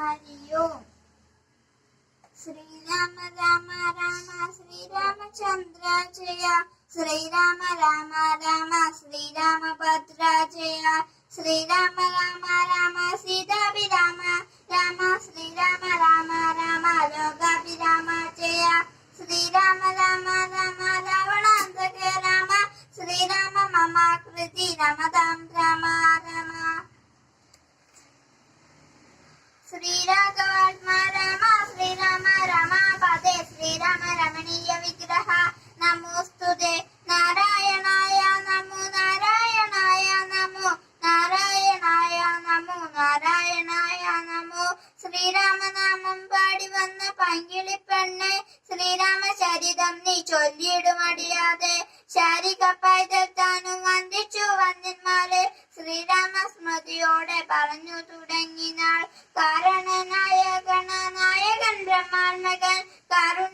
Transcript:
ഹരി ഓം. ശ്രീരാമ രാമ രാമ ശ്രീരാമചന്ദ്ര ജയ, ശ്രീരാമ രാമ രാമ ശ്രീരാമഭദ്ര ജയ, ശ്രീരാമ രാമ രാമ സീതാഭിരാമ രാമ, ശ്രീരാമ രാമ രാമ ലോകാഭിരാമ ജയ, ശ്രീരാമ രാമ രാമ രാവണാന്തക രാമ, ശ്രീരാമ മമ കൃതി രമതാം രാമ രാമ, ശ്രീരാഘവാത്മാ രാമ ശ്രീരാമ രാമ പദേ, ശ്രീരാമ രമണീയ വിഗ്രഹ നമോസ്തുതേ, നാരായണായ നമോ നാരായണായ നമോ നാരായണായ നമോ നാരായണായ നമോ, ശ്രീരാമനാമം പാടി വന്ന പങ്കിളിപ്പെണ്ണെ, ശ്രീരാമചരിതം നീ ചൊല്ലിയിടുമടിയാതെ, ശാരിക പൈതത്താനും വന്ദിച്ചു വന്ദിന്മാരെ, ശ്രീരാമ സ്മൃതിയോടെ പറഞ്ഞു തുടങ്ങിനാൾ, കാരണനായ ഗണനായകൻ ബ്രഹ്മാത്മകൻ, കരുണ